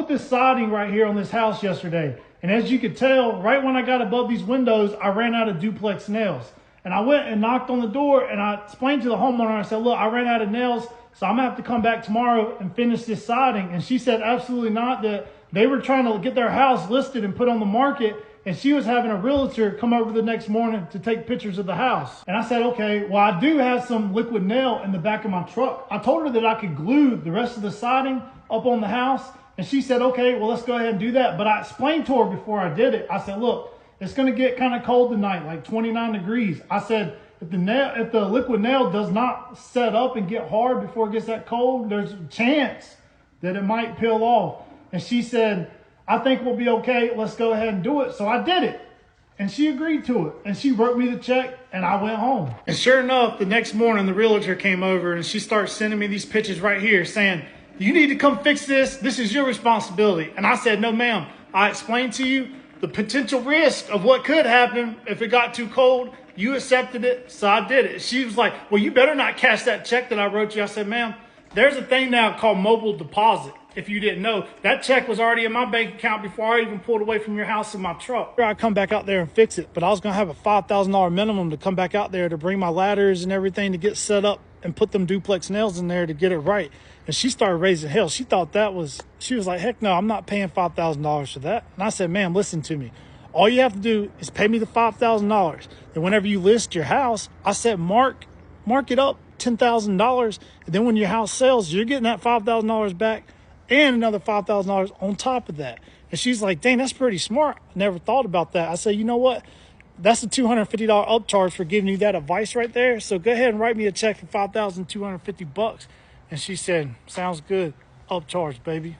Put this siding right here on this house yesterday. And as you could tell, right when I got above these windows, I ran out of duplex nails. And I went and knocked on the door and I explained to the homeowner, I said, look, I ran out of nails, so I'm gonna have to come back tomorrow and finish this siding. And she said, absolutely not, that they were trying to get their house listed and put on the market. And she was having a realtor come over the next morning to take pictures of the house. And I said, okay, well, I do have some liquid nail in the back of my truck. I told her that I could glue the rest of the siding up on the house. And she said, okay, well, let's go ahead and do that. But I explained to her before I did it. I said, look, it's going to get kind of cold tonight, like 29 degrees. I said, if the liquid nail does not set up and get hard before it gets that cold, there's a chance that it might peel off. And she said, I think we'll be okay. Let's go ahead and do it. So I did it. And she agreed to it. And she wrote me the check and I went home. And sure enough, the next morning, the realtor came over and she starts sending me these pictures right here saying, you need to come fix this. This is your responsibility. And I said, no, ma'am. I explained to you the potential risk of what could happen if it got too cold. You accepted it, so I did it. She was like, well, you better not cash that check that I wrote you. I said, ma'am, there's a thing now called mobile deposit. If you didn't know, that check was already in my bank account before I even pulled away from your house in my truck. I'd come back out there and fix it, but I was going to have a $5,000 minimum to come back out there to bring my ladders and everything to get set up and put them duplex nails in there to get it right. And she started raising hell. She thought she was like, heck no, I'm not paying $5,000 for that. And I said, ma'am, listen to me. All you have to do is pay me the $5,000. And whenever you list your house, I said, mark it up $10,000. And then when your house sells, you're getting that $5,000 back and another $5,000 on top of that. And she's like, dang, that's pretty smart. I never thought about that. I said, you know what? That's a $250 upcharge for giving you that advice right there. So go ahead and write me a check for $5,250. And she said, sounds good. Upcharge, baby.